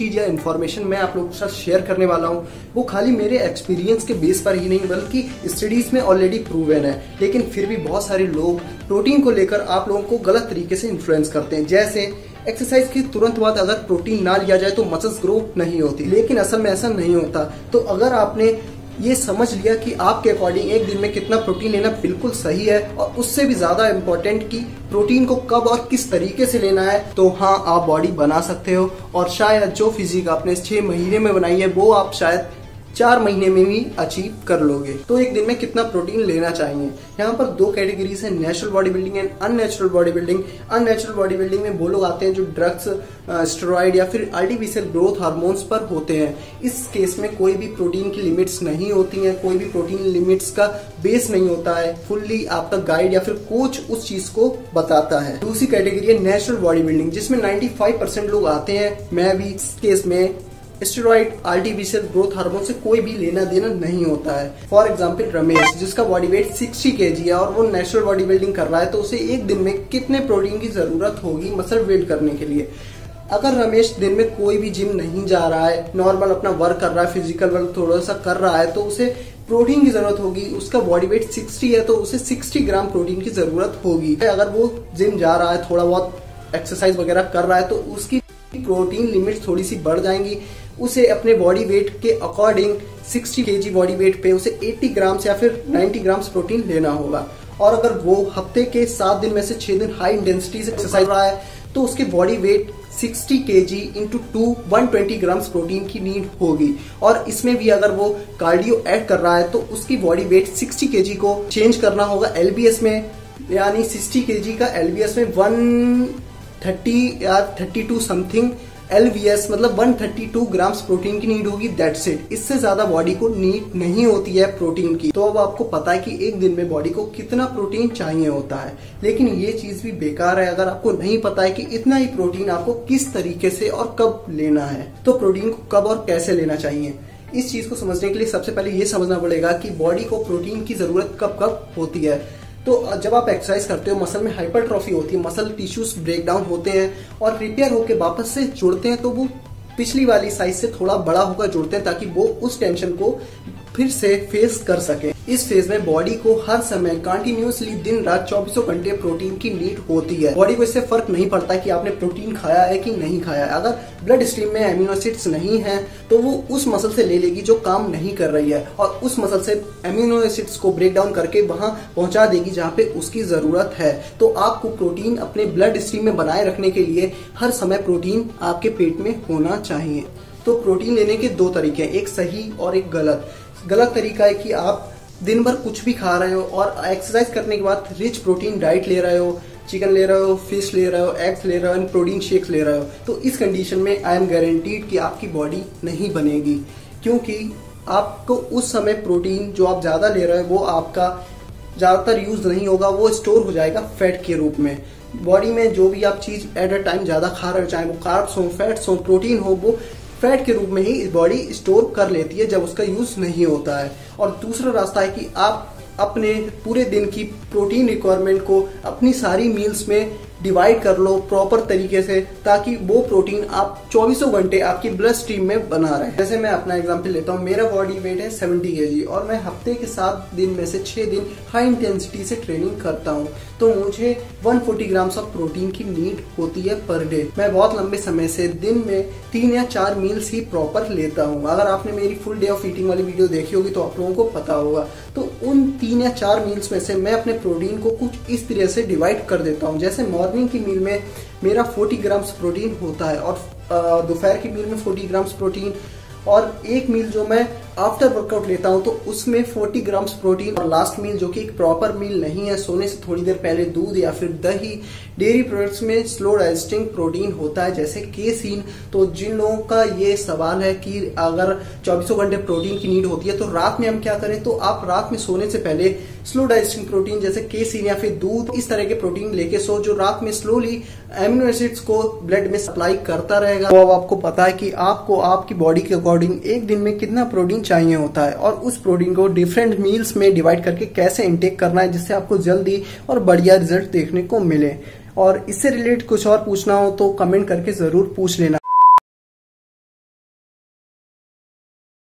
चीज या इन्फॉर्मेशन मैं आप लोगों के साथ शेयर करने वाला हूँ वो खाली मेरे एक्सपीरियंस के बेस पर ही नहीं बल्कि स्टडीज में ऑलरेडी प्रूवन है। लेकिन फिर भी बहुत सारे लोग प्रोटीन को लेकर आप लोगों को गलत तरीके से इन्फ्लुएंस करते हैं। जैसे एक्सरसाइज की तुरंत बाद अगर प्रोटीन ना लिया जाए तो मसल्स ग्रो नहीं होती, लेकिन असल में ऐसा नहीं होता। तो अगर आपने ये समझ लिया कि आपके अकॉर्डिंग एक दिन में कितना प्रोटीन लेना बिल्कुल सही है और उससे भी ज्यादा इम्पोर्टेंट कि प्रोटीन को कब और किस तरीके से लेना है, तो हाँ आप बॉडी बना सकते हो। और शायद जो फिजिक आपने 6 महीने में बनाई है वो आप शायद 4 महीने में भी अचीव कर लोगे। तो एक दिन में कितना प्रोटीन लेना चाहिए, यहाँ पर 2 कैटेगरीज है, natural body building and unnatural body building. Unnatural body building में वो लोग आते हैं जो ड्रग्स, स्टेरॉइड या फिर आर्टिफिशियल ग्रोथ हार्मोन्स पर होते हैं। इस केस में कोई भी प्रोटीन की लिमिट्स नहीं होती हैं, कोई भी प्रोटीन लिमिट्स का बेस नहीं होता है, फुल्ली आपका गाइड या फिर कोच उस चीज को बताता है। दूसरी कैटेगरी है नेचुरल बॉडी बिल्डिंग, जिसमें 95% लोग आते हैं। मैं भी इस केस में स्टेरॉइड, आर्टिफिशियल ग्रोथ हार्मोन से कोई भी लेना देना नहीं होता है। फॉर एग्जाम्पल रमेश, जिसका बॉडी वेट 60 kg है और वो नेचुरल बॉडी बिल्डिंग कर रहा है, तो उसे एक दिन में कितने प्रोटीन की जरूरत होगी मसल बिल्ड करने के लिए। अगर रमेश दिन में कोई भी जिम नहीं जा रहा है, नॉर्मल अपना वर्क कर रहा है, फिजिकल वर्क थोड़ा सा कर रहा है, तो उसे प्रोटीन की जरूरत होगी। उसका बॉडी वेट 60 है तो उसे 60 ग्राम प्रोटीन की जरूरत होगी। अगर वो जिम जा रहा है, थोड़ा बहुत एक्सरसाइज वगैरह कर रहा है, तो उसकी प्रोटीन लिमिट थोड़ी सी बढ़ जाएंगी। उसे अपने बॉडी वेट के अकॉर्डिंग 60 kg बॉडी वेट पे उसे 80 ग्राम्स या फिर 90 ग्राम्स प्रोटीन लेना होगा। और अगर वो हफ्ते के 7 दिन में से 6 दिन हाई इंटेंसिटी से एक्सरसाइज कर रहा है तो उसके body weight 60 kg into 2 120 grams protein की नीड होगी। और इसमें भी अगर वो कार्डियो ऐड कर रहा है तो उसकी बॉडी वेट 60 kg को चेंज करना होगा LBS में, यानी 60 kg का LBS में 130 या 32 समथिंग LVS मतलब 132 ग्राम्स प्रोटीन की नीड होगी। दैट्स इट, इससे ज्यादा बॉडी को नीड नहीं होती है प्रोटीन की। तो अब आपको पता है कि एक दिन में बॉडी को कितना प्रोटीन चाहिए होता है। लेकिन ये चीज भी बेकार है अगर आपको नहीं पता है कि इतना ही प्रोटीन आपको किस तरीके से और कब लेना है। तो प्रोटीन को कब और कैसे लेना चाहिए, इस चीज को समझने के लिए सबसे पहले ये समझना पड़ेगा कि बॉडी को प्रोटीन की जरूरत कब कब होती है। तो जब आप एक्सरसाइज करते हो, मसल में हाइपरट्रॉफी होती है, मसल टिश्यूज ब्रेक डाउन होते हैं और रिपेयर होकर वापस से जुड़ते हैं, तो वो पिछली वाली साइज से थोड़ा बड़ा होकर जुड़ते हैं ताकि वो उस टेंशन को फिर से फेस कर सके। इस फेज में बॉडी को हर समय कंटिन्यूअसली दिन रात 24 घंटे प्रोटीन की नीड होती है। बॉडी को इससे फर्क नहीं पड़ता कि आपने प्रोटीन खाया है कि नहीं खाया है। अगर ब्लड स्ट्रीम में एमिनो एसिड्स नहीं है तो वो उस मसल से ले लेगी जो काम नहीं कर रही है और उस मसल से एमिनो एसिड्स को ब्रेक डाउन करके वहां पहुंचा देगी जहां पे उसकी जरूरत है। तो आपको प्रोटीन अपने ब्लड स्ट्रीम में बनाए रखने के लिए हर समय प्रोटीन आपके पेट में होना चाहिए। तो प्रोटीन लेने के 2 तरीके हैं, एक सही और एक गलत। गलत तरीका है कि आप दिन भर कुछ भी खा रहे हो और एक्सरसाइज करने के बाद रिच प्रोटीन डाइट ले रहे हो, चिकन ले रहे हो, फिश ले रहे हो, एग्स ले रहे हो, प्रोटीन शेक्स ले रहे हो, तो इस कंडीशन में आई एम गारंटीड कि आपकी बॉडी नहीं बनेगी। क्योंकि आपको उस समय प्रोटीन जो आप ज्यादा ले रहे हो वो आपका ज्यादातर यूज नहीं होगा, वो स्टोर हो जाएगा फैट के रूप में। बॉडी में जो भी आप चीज एट अ टाइम ज्यादा खा रहे हो, चाहे वो कार्ब्स हो, फैट्स हो, प्रोटीन हो, वो फैट के रूप में ही बॉडी स्टोर कर लेती है जब उसका यूज नहीं होता है। और दूसरा रास्ता है कि आप अपने पूरे दिन की प्रोटीन रिक्वायरमेंट को अपनी सारी मील्स में डिवाइड कर लो प्रॉपर तरीके से, ताकि वो प्रोटीन आप 24 घंटे आपकी ब्लड स्ट्रीम में बना रहे। जैसे मैं अपना एग्जांपल लेता हूँ, मेरा बॉडी वेट है 70 kg और मैं हफ्ते के 7 दिन में से 6 दिन हाई इंटेंसिटी से ट्रेनिंग करता हूँ, तो मुझे 140 ग्राम्स ऑफ प्रोटीन की नीड होती है पर डे। मैं बहुत लंबे समय से दिन में 3 या 4 मील्स ही प्रॉपर लेता हूँ। अगर आपने मेरी फुल डे ऑफ ईटिंग वाली वीडियो देखी होगी तो आप लोगों को पता होगा। तो उन 3 या 4 मील्स में से मैं अपने प्रोटीन को कुछ इस तरह से डिवाइड कर देता हूँ। जैसे मॉर्निंग की मील में मेरा 40 ग्राम्स प्रोटीन होता है और दोपहर की मील में 40 ग्राम्स प्रोटीन, और एक मील जो मैं आफ्टर वर्कआउट लेता हूं तो उसमें 40 ग्राम्स प्रोटीन, और लास्ट मील जो कि एक प्रॉपर मील नहीं है, सोने से थोड़ी देर पहले दूध या फिर दही, डेयरी प्रोडक्ट्स में स्लो डाइजेस्टिंग प्रोटीन होता है जैसे केसीन। तो जिन लोगों का ये सवाल है कि अगर 24 घंटे प्रोटीन की नीड होती है तो रात में हम क्या करें, तो आप रात में सोने से पहले स्लो डाइजेस्टिंग प्रोटीन जैसे केसीन या फिर दूध, इस तरह के प्रोटीन लेके सो जो रात में स्लोली एमिनो एसिड्स को ब्लड में सप्लाई करता रहेगा। तो अब आपको पता है कि आपको आपकी बॉडी के अकॉर्डिंग एक दिन में कितना प्रोटीन चाहिए होता है और उस प्रोटीन को डिफरेंट मील्स में डिवाइड करके कैसे इनटेक करना है जिससे आपको जल्दी और बढ़िया रिजल्ट देखने को मिले। और इससे रिलेटेड कुछ और पूछना हो तो कमेंट करके जरूर पूछ लेना।